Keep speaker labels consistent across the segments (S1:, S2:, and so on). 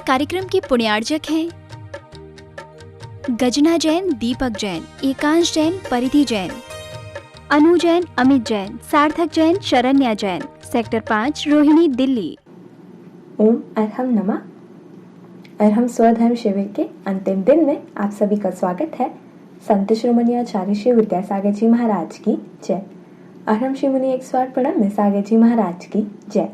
S1: कार्यक्रम की पुण्यार्चक हैं गजना जैन, दीपक जैन, एकांश जैन, परिधि जैन, अनु जैन, अमित जैन, सार्थक जैन, शरण्या जैन, सेक्टर 5, रोहिणी, दिल्ली।
S2: ओम अरहम नमः। अरहम स्वधर्म शिविर के अंतिम दिन में आप सभी का स्वागत है। संत शिरोमणि आचार्य श्री विद्यासागर जी महाराज की जय। अरहम श्री मुनि 108 प्रणव में सागर जी महाराज की जय।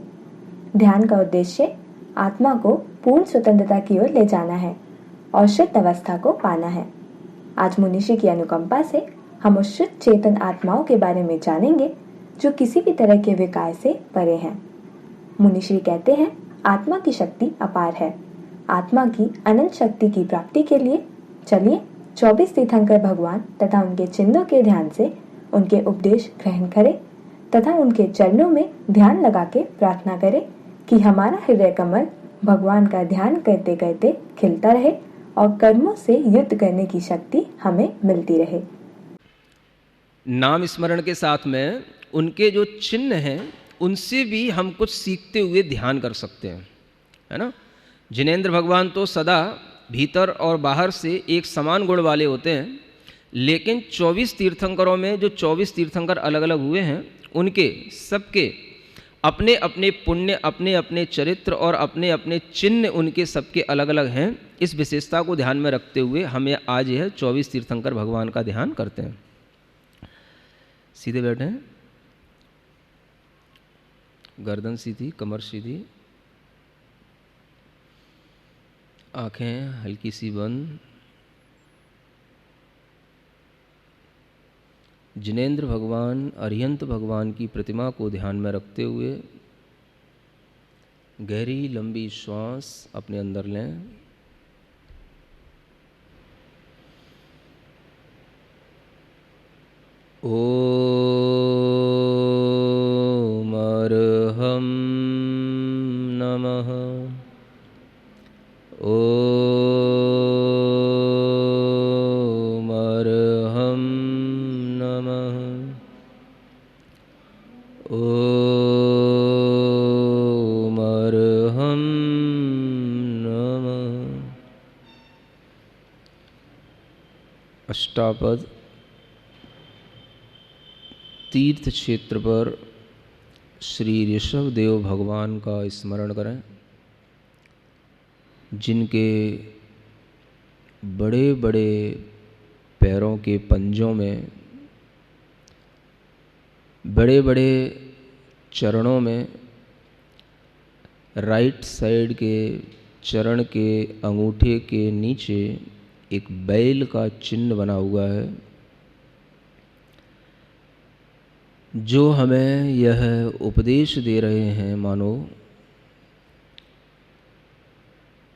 S2: ध्यान का उद्देश्य आत्मा को पूर्ण स्वतंत्रता की ओर ले जाना है और शुद्ध अवस्था को पाना है। आज मुनिषी की अनुकंपा से हम उस शुद्ध चेतन आत्माओं के बारे में जानेंगे जो किसी भी तरह के विकार से परे हैं। मुनिश्री कहते हैं, आत्मा की शक्ति अपार है। आत्मा की अनंत शक्ति की प्राप्ति के लिए चलिए 24 तीर्थंकर भगवान तथा उनके चिन्हों के ध्यान से उनके उपदेश ग्रहण करें तथा उनके चरणों में ध्यान लगा के प्रार्थना करें कि हमारा हृदय कमल भगवान का ध्यान करते करते खिलता रहे और कर्मों से युद्ध करने की शक्ति हमें मिलती रहे।
S3: नाम स्मरण के साथ में उनके जो चिन्ह हैं उनसे भी हम कुछ सीखते हुए ध्यान कर सकते हैं, है ना। जिनेंद्र भगवान तो सदा भीतर और बाहर से एक समान गुण वाले होते हैं, लेकिन 24 तीर्थंकरों में जो 24 तीर्थंकर अलग अलग हुए हैं उनके सबके अपने अपने पुण्य, अपने अपने चरित्र और अपने अपने चिन्ह उनके सबके अलग अलग हैं। इस विशेषता को ध्यान में रखते हुए हमें आज यह 24 तीर्थंकर भगवान का ध्यान करते हैं। सीधे बैठे हैं, गर्दन सीधी, कमर सीधी, आंखें हल्की सी बंद। जिनेंद्र भगवान, अरिहंत भगवान की प्रतिमा को ध्यान में रखते हुए गहरी लंबी श्वास अपने अंदर लें। ओम अरहम नमः। ओम अरहम नमः। ओम अरहम नमः। अष्टापद तीर्थ क्षेत्र पर श्री ऋषभ देव भगवान का स्मरण करें, जिनके बड़े बड़े पैरों के पंजों में, बड़े बड़े चरणों में, राइट साइड के चरण के अंगूठे के नीचे एक बैल का चिन्ह बना हुआ है, जो हमें यह उपदेश दे रहे हैं, मानो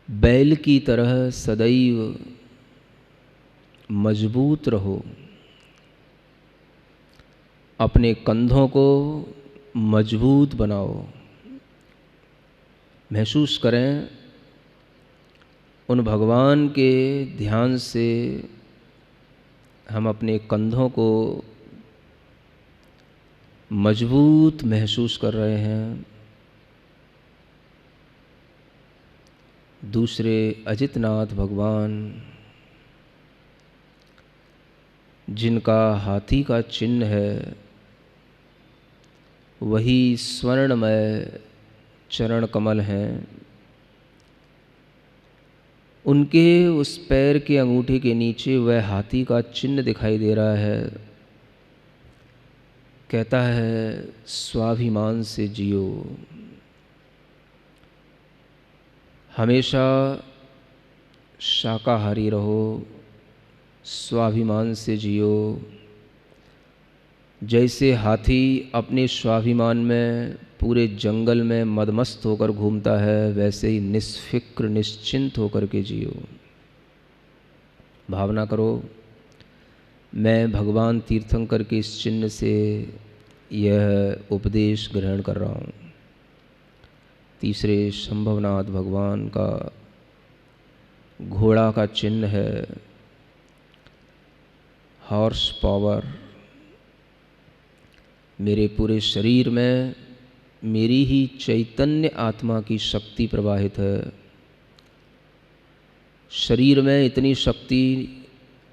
S3: बैल की तरह सदैव मजबूत रहो, अपने कंधों को मजबूत बनाओ। महसूस करें उन भगवान के ध्यान से हम अपने कंधों को मजबूत महसूस कर रहे हैं। दूसरे अजितनाथ भगवान, जिनका हाथी का चिन्ह है, वही स्वर्णमय चरण कमल हैं। उनके उस पैर के अंगूठे के नीचे वह हाथी का चिन्ह दिखाई दे रहा है। कहता है, स्वाभिमान से जियो, हमेशा शाकाहारी रहो, स्वाभिमान से जियो। जैसे हाथी अपने स्वाभिमान में पूरे जंगल में मदमस्त होकर घूमता है, वैसे ही निष्फिक्र निश्चिंत होकर के जियो। भावना करो, मैं भगवान तीर्थंकर के इस चिन्ह से यह उपदेश ग्रहण कर रहा हूँ। तीसरे शंभवनाथ भगवान का घोड़ा का चिन्ह है, हॉर्स पावर। मेरे पूरे शरीर में मेरी ही चैतन्य आत्मा की शक्ति प्रवाहित है। शरीर में इतनी शक्ति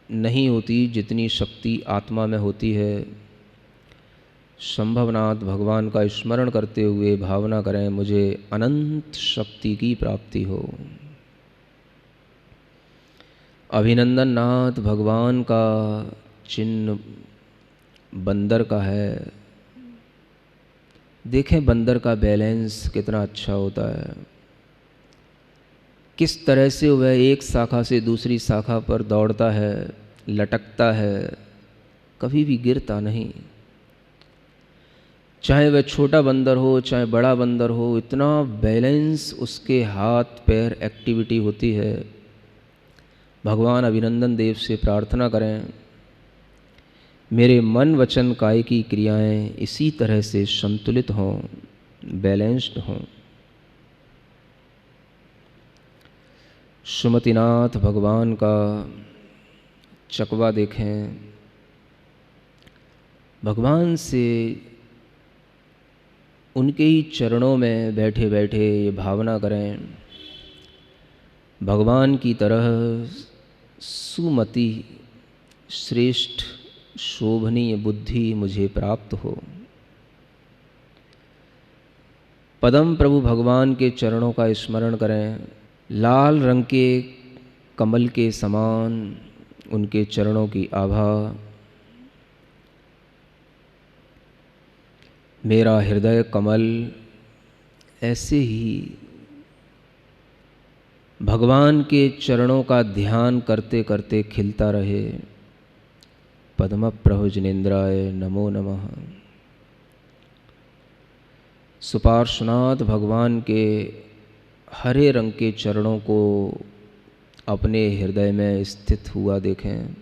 S3: नहीं होती जितनी शक्ति आत्मा में होती है। संभवनाथ भगवान का स्मरण करते हुए भावना करें, मुझे अनंत शक्ति की प्राप्ति हो। अभिनंदन नाथ भगवान का चिन्ह बंदर का है। देखें बंदर का बैलेंस कितना अच्छा होता है, किस तरह से वह एक शाखा से दूसरी शाखा पर दौड़ता है, लटकता है, कभी भी गिरता नहीं। चाहे वह छोटा बंदर हो चाहे बड़ा बंदर हो, इतना बैलेंस उसके हाथ पैर एक्टिविटी होती है। भगवान अभिनंदन देव से प्रार्थना करें, मेरे मन वचन काय की क्रियाएं इसी तरह से संतुलित हों, बैलेंस्ड हों। सुमतिनाथ भगवान का चकवा देखें। भगवान से उनके ही चरणों में बैठे बैठे ये भावना करें, भगवान की तरह सुमति श्रेष्ठ शोभनीय बुद्धि मुझे प्राप्त हो। पदम प्रभु भगवान के चरणों का स्मरण करें। लाल रंग के कमल के समान उनके चरणों की आभा। मेरा हृदय कमल ऐसे ही भगवान के चरणों का ध्यान करते करते खिलता रहे। पद्म प्रभु जिनेन्द्राय नमो नमः। सुपार्श्वनाथ भगवान के हरे रंग के चरणों को अपने हृदय में स्थित हुआ देखें।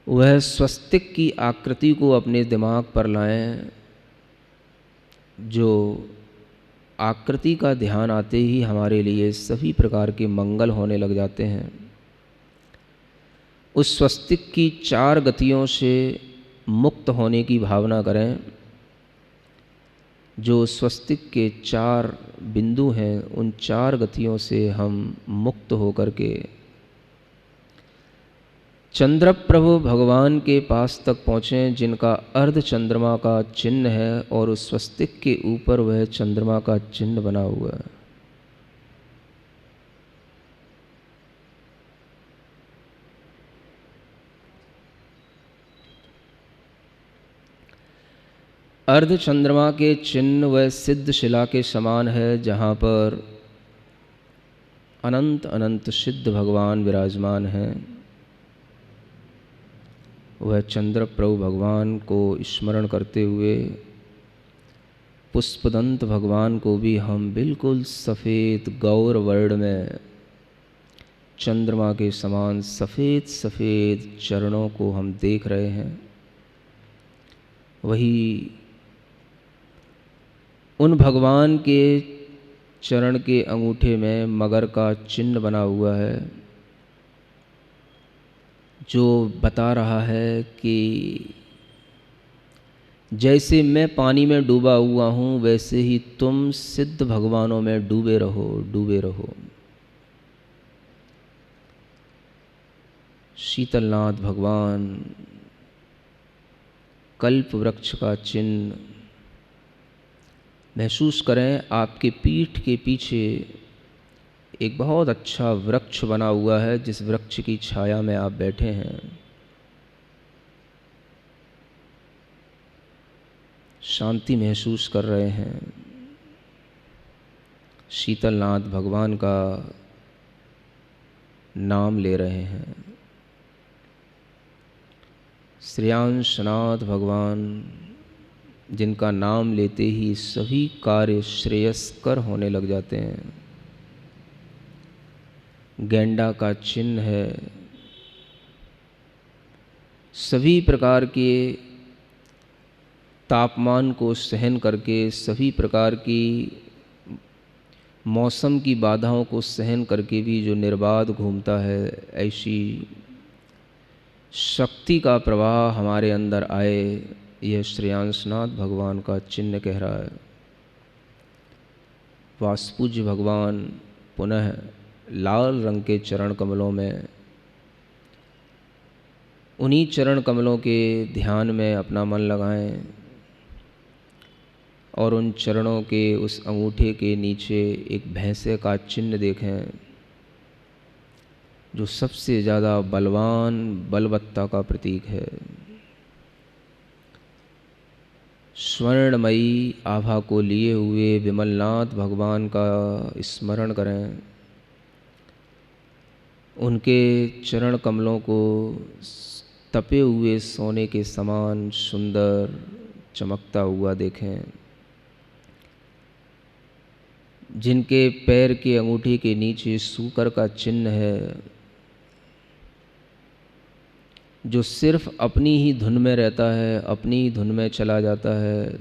S3: वह स्वस्तिक की आकृति को अपने दिमाग पर लाएं। जो आकृति का ध्यान आते ही हमारे लिए सभी प्रकार के मंगल होने लग जाते हैं। उस स्वस्तिक की 4 गतियों से मुक्त होने की भावना करें। जो स्वस्तिक के 4 बिंदु हैं, उन 4 गतियों से हम मुक्त होकर के चंद्र प्रभु भगवान के पास तक पहुँचें, जिनका अर्ध चंद्रमा का चिन्ह है और उस स्वस्तिक के ऊपर वह चंद्रमा का चिन्ह बना हुआ है। अर्ध चंद्रमा के चिन्ह वह सिद्ध शिला के समान है, जहाँ पर अनंत अनंत सिद्ध भगवान विराजमान हैं। वह चंद्र प्रभु भगवान को स्मरण करते हुए पुष्पदंत भगवान को भी हम बिल्कुल सफ़ेद गौर वर्ण में चंद्रमा के समान सफ़ेद सफ़ेद चरणों को हम देख रहे हैं। वही उन भगवान के चरण के अंगूठे में मगर का चिन्ह बना हुआ है, जो बता रहा है कि जैसे मैं पानी में डूबा हुआ हूँ, वैसे ही तुम सिद्ध भगवानों में डूबे रहो, डूबे रहो। शीतलनाथ भगवान कल्प वृक्ष का चिन्ह महसूस करें। आपके पीठ के पीछे एक बहुत अच्छा वृक्ष बना हुआ है, जिस वृक्ष की छाया में आप बैठे हैं। शांति महसूस कर रहे हैं। शीतलनाथ भगवान का नाम ले रहे हैं। श्रेयांशनाथ भगवान, जिनका नाम लेते ही सभी कार्य श्रेयस्कर होने लग जाते हैं। गेंडा का चिन्ह है। सभी प्रकार के तापमान को सहन करके, सभी प्रकार की मौसम की बाधाओं को सहन करके भी जो निर्बाध घूमता है, ऐसी शक्ति का प्रवाह हमारे अंदर आए, यह श्रेयांशनाथ भगवान का चिन्ह कह रहा है। वासपूज्य भगवान पुनः लाल रंग के चरण कमलों में, उन्हीं चरण कमलों के ध्यान में अपना मन लगाएं और उन चरणों के उस अंगूठे के नीचे एक भैंसे का चिन्ह देखें जो सबसे ज़्यादा बलवान बलवत्ता का प्रतीक है। स्वर्णमयी आभा को लिए हुए विमलनाथ भगवान का स्मरण करें, उनके चरण कमलों को तपे हुए सोने के समान सुंदर चमकता हुआ देखें। जिनके पैर के अंगूठे के नीचे सूकर का चिन्ह है, जो सिर्फ अपनी ही धुन में रहता है, अपनी ही धुन में चला जाता है,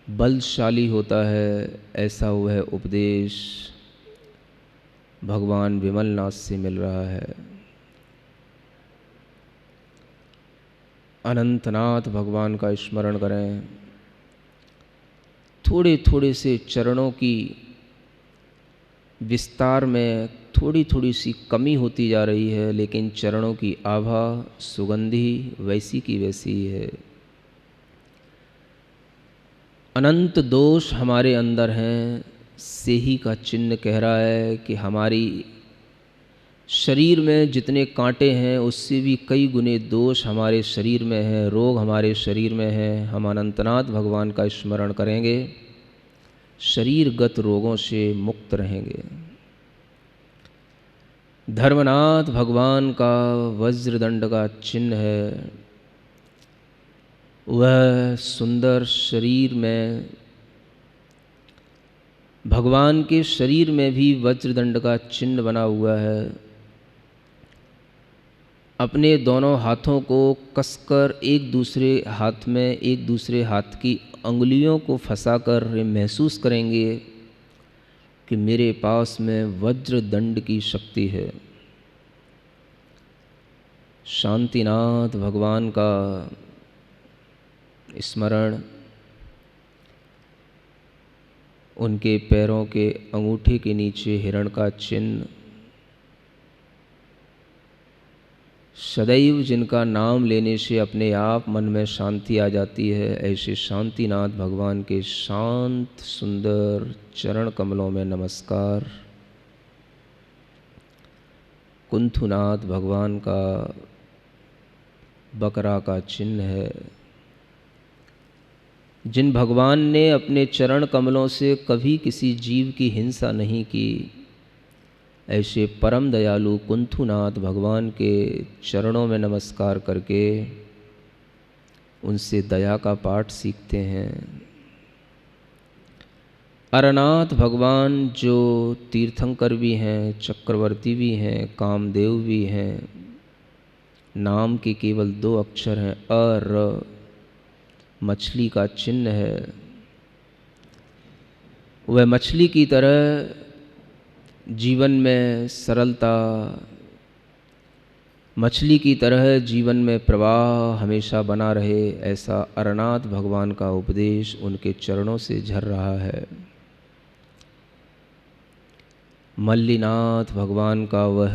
S3: बलशाली होता है, ऐसा वह उपदेश भगवान विमलनाथ से मिल रहा है। अनंतनाथ भगवान का स्मरण करें। थोड़े थोड़े से चरणों की विस्तार में थोड़ी थोड़ी सी कमी होती जा रही है, लेकिन चरणों की आभा सुगंधी वैसी की वैसी ही है। अनंत दोष हमारे अंदर हैं, से ही का चिन्ह कह रहा है कि हमारी शरीर में जितने कांटे हैं उससे भी कई गुने दोष हमारे शरीर में हैं, रोग हमारे शरीर में हैं। हम अनंतनाथ भगवान का स्मरण करेंगे, शरीरगत रोगों से मुक्त रहेंगे। धर्मनाथ भगवान का वज्रदंड का चिन्ह है, वह सुंदर शरीर में, भगवान के शरीर में भी वज्रदंड का चिन्ह बना हुआ है। अपने दोनों हाथों को कसकर एक दूसरे हाथ में, एक दूसरे हाथ की अंगुलियों को फंसाकर महसूस करेंगे कि मेरे पास में वज्रदंड की शक्ति है। शांतिनाथ भगवान का स्मरण, उनके पैरों के अंगूठे के नीचे हिरण का चिन्ह, सदैव जिनका नाम लेने से अपने आप मन में शांति आ जाती है, ऐसे शांतिनाथ भगवान के शांत सुंदर चरण कमलों में नमस्कार। कुंथुनाथ भगवान का बकरा का चिन्ह है। जिन भगवान ने अपने चरण कमलों से कभी किसी जीव की हिंसा नहीं की, ऐसे परम दयालु कुंथुनाथ भगवान के चरणों में नमस्कार करके उनसे दया का पाठ सीखते हैं। अरनाथ भगवान जो तीर्थंकर भी हैं, चक्रवर्ती भी हैं, कामदेव भी हैं, नाम के केवल 2 अक्षर हैं, अर, मछली का चिन्ह है। वह मछली की तरह जीवन में सरलता, मछली की तरह जीवन में प्रवाह हमेशा बना रहे, ऐसा अरनाथ भगवान का उपदेश उनके चरणों से झर रहा है। मल्लीनाथ भगवान का वह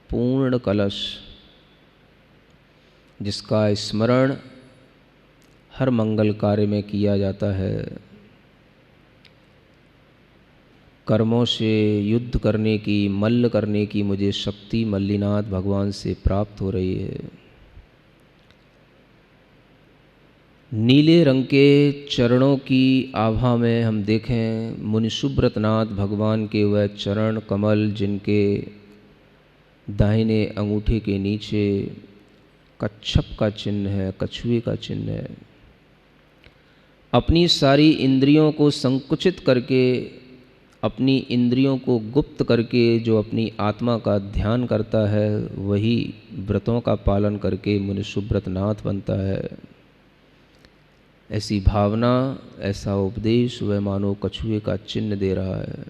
S3: पूर्ण कलश, जिसका स्मरण हर मंगल कार्य में किया जाता है। कर्मों से युद्ध करने की, मल्ल करने की मुझे शक्ति मल्लीनाथ भगवान से प्राप्त हो रही है। नीले रंग के चरणों की आभा में हम देखें मुनि सुब्रतनाथ भगवान के वह चरण कमल, जिनके दाहिने अंगूठे के नीचे कच्छप का चिन्ह है, कछुए का चिन्ह है। अपनी सारी इंद्रियों को संकुचित करके, अपनी इंद्रियों को गुप्त करके जो अपनी आत्मा का ध्यान करता है, वही व्रतों का पालन करके मुनि सुब्रतनाथ बनता है। ऐसी भावना, ऐसा उपदेश वह मानो कछुए का चिन्ह दे रहा है।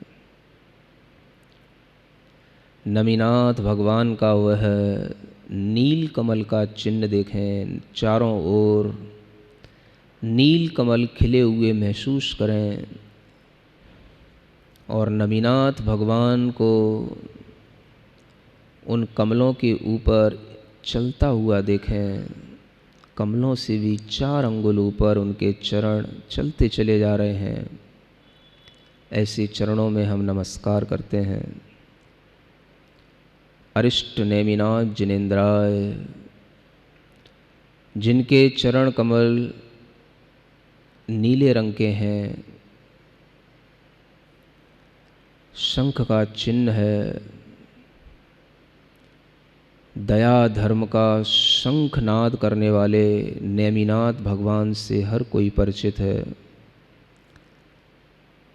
S3: नमीनाथ भगवान का वह नील कमल का चिन्ह देखें, चारों ओर नील कमल खिले हुए महसूस करें। और नमीनाथ भगवान को उन कमलों के ऊपर चलता हुआ देखें। कमलों से भी 4 अंगुल ऊपर उनके चरण चलते चले जा रहे हैं। ऐसे चरणों में हम नमस्कार करते हैं। अरिष्ट नेमिनाथ जिनेन्द्राय, जिनके चरण कमल नीले रंग के हैं, शंख का चिन्ह है, दया धर्म का शंखनाद करने वाले नेमिनाथ भगवान से हर कोई परिचित है।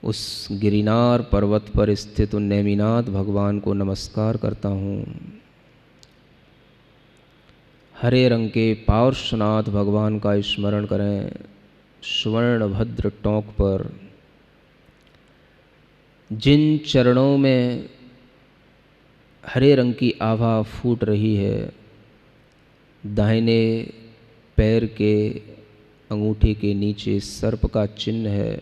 S3: उस गिरिनार पर्वत पर स्थित उन नेमिनाथ भगवान को नमस्कार करता हूँ। हरे रंग के पार्श्वनाथ भगवान का स्मरण करें। स्वर्ण भद्र टोंक पर जिन चरणों में हरे रंग की आभा फूट रही है, दाहिने पैर के अंगूठे के नीचे सर्प का चिन्ह है।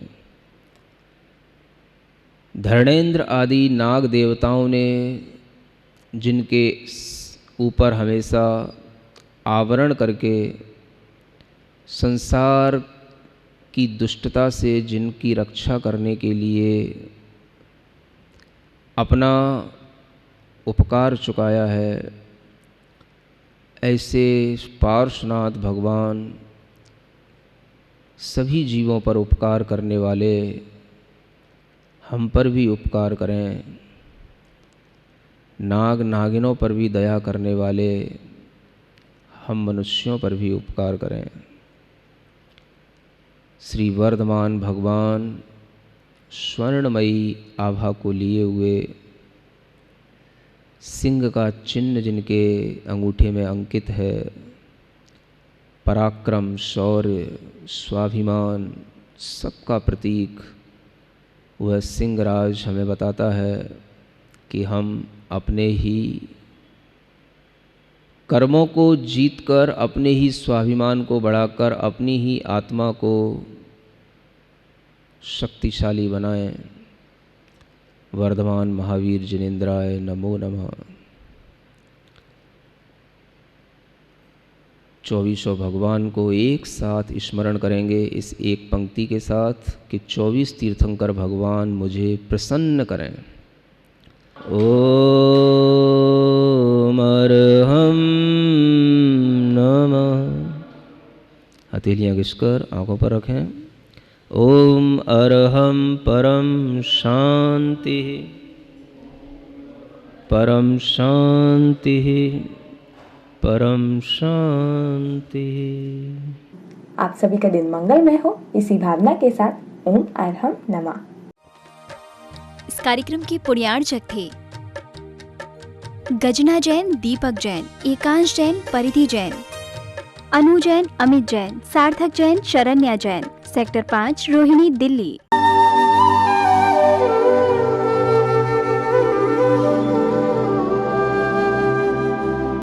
S3: धर्णेंद्र आदि नाग देवताओं ने जिनके ऊपर हमेशा आवरण करके संसार की दुष्टता से जिनकी रक्षा करने के लिए अपना उपकार चुकाया है, ऐसे पार्श्वनाथ भगवान सभी जीवों पर उपकार करने वाले हम पर भी उपकार करें। नाग नागिनों पर भी दया करने वाले हम मनुष्यों पर भी उपकार करें। श्री वर्धमान भगवान स्वर्णमयी आभा को लिए हुए, सिंह का चिन्ह जिनके अंगूठे में अंकित है, पराक्रम, शौर्य, स्वाभिमान सबका प्रतीक वह सिंहराज हमें बताता है कि हम अपने ही कर्मों को जीतकर, अपने ही स्वाभिमान को बढ़ाकर, अपनी ही आत्मा को शक्तिशाली बनाएं। वर्धमान महावीर जिनेन्द्राय नमो नमः। 24 भगवान को एक साथ स्मरण करेंगे इस एक पंक्ति के साथ कि 24 तीर्थंकर भगवान मुझे प्रसन्न करें। ओम अर्हं नमः। हथेलियाँ घिसकर आंखों पर रखें। ओम अर्हं परम शांति, परम शांति, परम शांति।
S2: आप सभी का दिन मंगलमय हो, इसी भावना के साथ ओम अर्हं नमः।
S1: इस कार्यक्रम के पुण्यार्चक थे गजना जैन, दीपक जैन, एकांश जैन, परिधि जैन, अनु जैन, अमित जैन, सार्थक जैन, शरण्या जैन, सेक्टर 5, रोहिणी, दिल्ली।